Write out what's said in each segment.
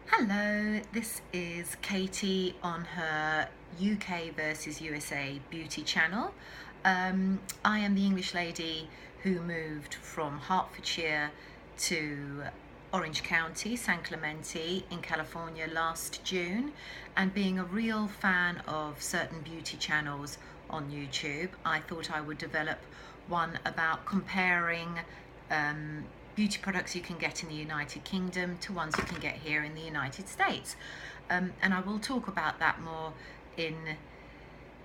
Hello, this is Katie on her UK versus USA beauty channel. I am the English lady who moved from Hertfordshire to Orange County, San Clemente in California last June, and being a real fan of certain beauty channels on YouTube, I thought I would develop one about comparing beauty products you can get in the United Kingdom to ones you can get here in the United States. And I will talk about that more in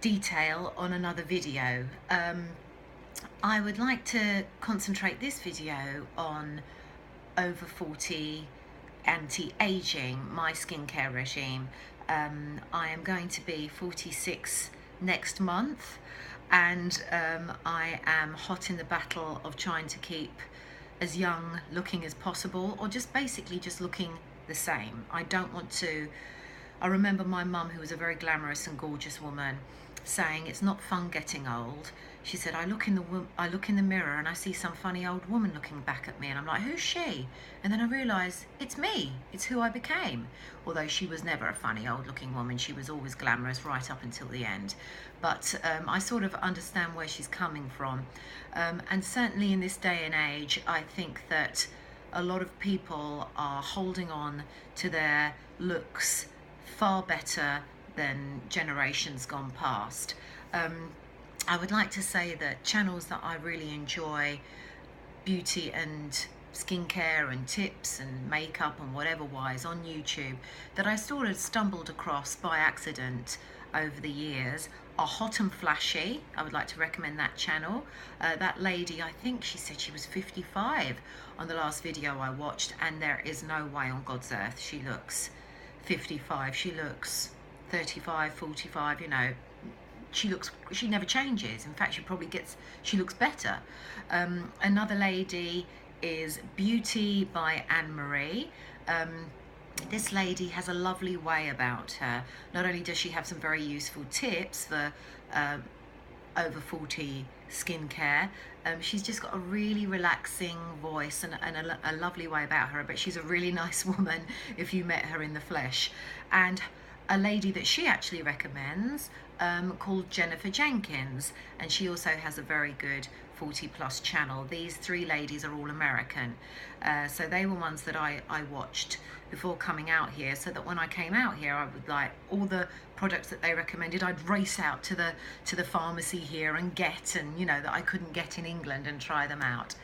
detail on another video. I would like to concentrate this video on over 40 anti-aging, my skincare regime. I am going to be 46 next month, and I am hot in the battle of trying to keep as young looking as possible, or just basically just looking the same. I don't want to. I remember my mum, who was a very glamorous and gorgeous woman, saying it's not fun getting old. She said, I look in the mirror and I see some funny old woman looking back at me, and I'm like, who's she? And then I realise it's me, it's who I became. Although she was never a funny old looking woman, she was always glamorous right up until the end. But I sort of understand where she's coming from. And certainly in this day and age, I think that a lot of people are holding on to their looks far better than generations gone past. I would like to say that channels that I really enjoy, beauty and skincare and tips and makeup and whatever wise on YouTube, that I sort of stumbled across by accident over the years, are Hot and Flashy. I would like to recommend that channel. That lady, I think she said she was 55 on the last video I watched, and there is no way on God's earth she looks 55. She looks 35, 45, you know. She never changes. In fact, she looks better. Another lady is Beauty by Anne-Marie. This lady has a lovely way about her. Not only does she have some very useful tips for over 40 skincare, she's just got a really relaxing voice and a lovely way about her, but she's a really nice woman if you met her in the flesh. And a lady that she actually recommends called Jennifer Jenkins, and she also has a very good 40 plus channel. These three ladies are all American, so they were ones that I watched before coming out here, so that when I came out here, I would like all the products that they recommended. I'd race out to the pharmacy here and get, and you know, that I couldn't get in England, and try them out.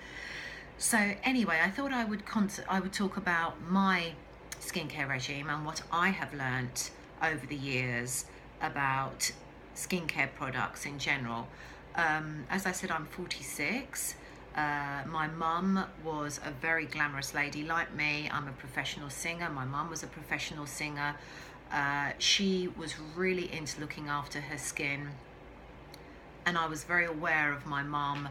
So anyway, I thought I would talk about my skincare regime and what I have learnt over the years about skincare products in general. As I said, I'm 46. My mum was a very glamorous lady like me. I'm a professional singer. My mum was a professional singer. She was really into looking after her skin, and I was very aware of my mum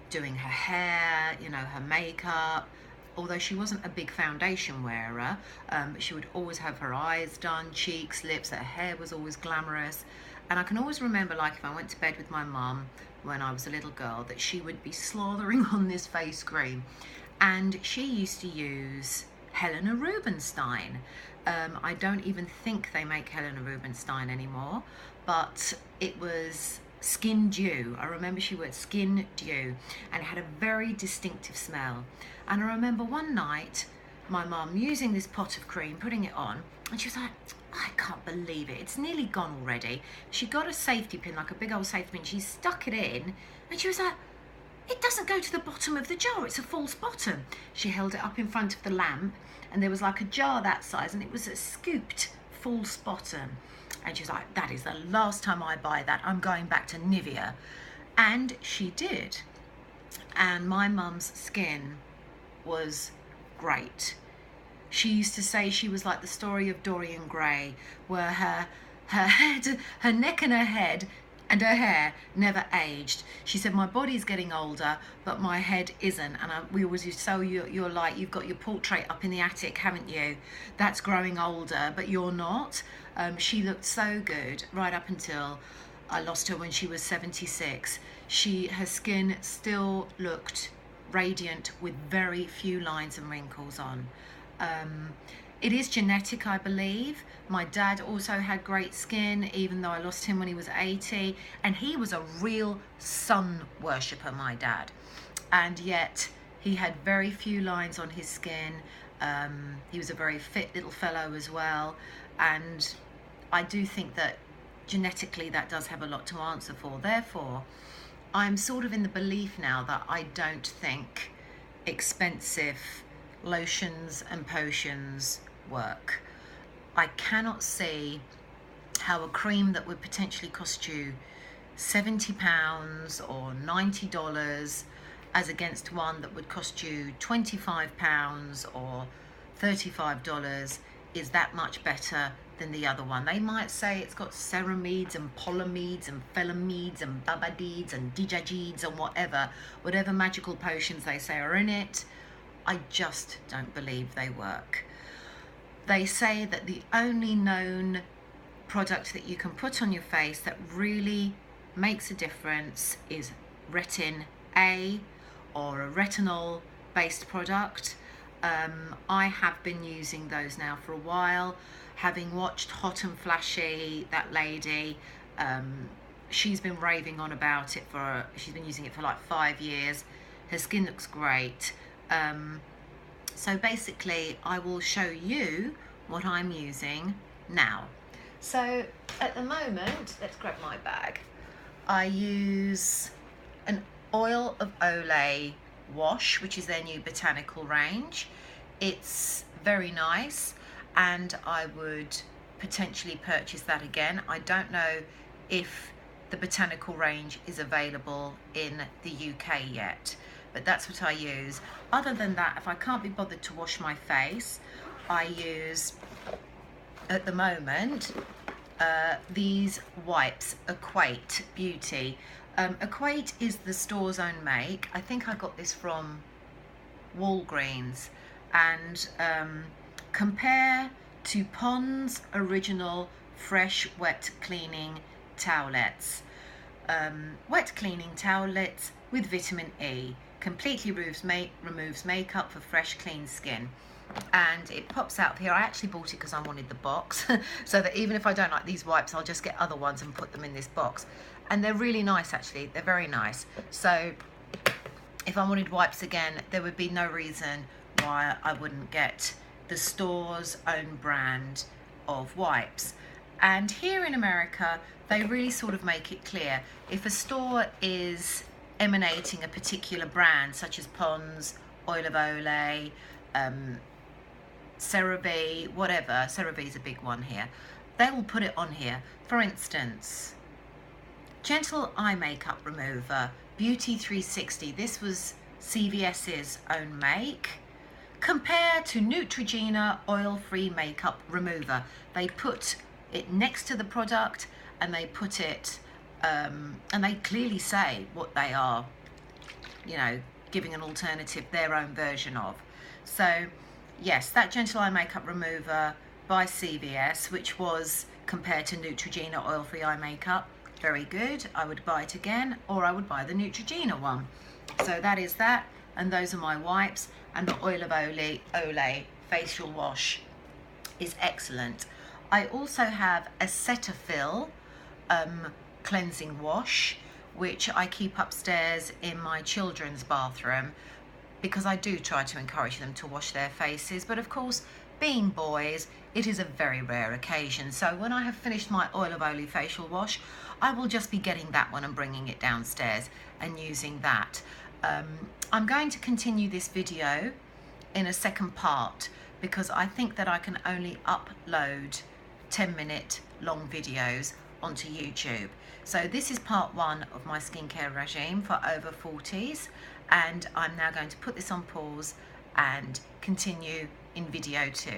doing her hair, you know, her makeup. Although she wasn't a big foundation wearer, but she would always have her eyes done, cheeks, lips, her hair was always glamorous. And I can always remember, like, if I went to bed with my mum when I was a little girl, that she would be slathering on this face cream. And she used to use Helena Rubinstein. I don't even think they make Helena Rubinstein anymore, but it was Skin Dew. I remember she wore Skin Dew, and it had a very distinctive smell. And I remember one night my mum using this pot of cream, putting it on, and she was like, I can't believe it, it's nearly gone already. She got a safety pin, like a big old safety pin, she stuck it in, and she was like, it doesn't go to the bottom of the jar, it's a false bottom. She held it up in front of the lamp, and there was like a jar that size, and it was a scooped false bottom. And she was like, that is the last time I buy that, I'm going back to Nivea. And she did. And my mum's skin was great. She used to say she was like the story of Dorian Gray, where her head, her neck and her head and her hair never aged. She said, my body's getting older, but my head isn't. And we always used to say, you're like, you've got your portrait up in the attic, haven't you? That's growing older, but you're not. She looked so good right up until I lost her when she was 76. Her skin still looked radiant with very few lines and wrinkles on. It is genetic, I believe. My dad also had great skin, even though I lost him when he was 80. And he was a real sun worshipper, my dad. And yet he had very few lines on his skin. He was a very fit little fellow as well. And I do think that genetically that does have a lot to answer for. Therefore, I'm sort of in the belief now that I don't think expensive lotions and potions work. I cannot see how a cream that would potentially cost you £70 or $90 as against one that would cost you £25 or $35 is that much better than the other one. They might say it's got ceramides and polyamides and phelamides and babadides and dijagides and whatever magical potions they say are in it. I just don't believe they work. They say that the only known product that you can put on your face that really makes a difference is Retin A or a retinol based product. I have been using those now for a while, having watched Hot and Flashy, that lady. She's been raving on about it she's been using it for like 5 years. Her skin looks great. So basically I will show you what I'm using now. So at the moment, let's grab my bag. I use an Oil of Olay wash, which is their new botanical range. It's very nice and I would potentially purchase that again. I don't know if the botanical range is available in the UK yet, but that's what I use. Other than that, if I can't be bothered to wash my face, I use at the moment these wipes, Equate Beauty. Equate is the store's own make. I think I got this from Walgreens, and compare to Pond's original fresh wet cleaning towelettes. Wet cleaning towelettes with vitamin E, completely removes makeup for fresh clean skin. And it pops out here. I actually bought it because I wanted the box so that even if I don't like these wipes, I'll just get other ones and put them in this box. And they're really nice, actually. They're very nice. So if I wanted wipes again, there would be no reason why I wouldn't get the store's own brand of wipes. And here in America, they really sort of make it clear. If a store is emanating a particular brand, such as Pond's, Oil of Olay, CeraVe, whatever, CeraVe is a big one here, they will put it on here. For instance, Gentle Eye Makeup Remover, Beauty 360. This was CVS's own make. Compare to Neutrogena Oil-Free Makeup Remover. They put it next to the product and they put it, and they clearly say what they are, you know, giving an alternative, their own version of. So yes, that Gentle Eye Makeup Remover by CVS, which was compared to Neutrogena Oil-Free Eye Makeup, very good. I would buy it again, or I would buy the Neutrogena one. So that is that, and those are my wipes. And the Oil of Olay facial wash is excellent. I also have a Cetaphil cleansing wash, which I keep upstairs in my children's bathroom because I do try to encourage them to wash their faces. But of course, being boys, it is a very rare occasion. So when I have finished my Oil of Olay facial wash, I will just be getting that one and bringing it downstairs and using that. I'm going to continue this video in a second part because I think that I can only upload 10-minute long videos onto YouTube. So this is part 1 of my skincare regime for over 40s, and I'm now going to put this on pause and continue in video 2.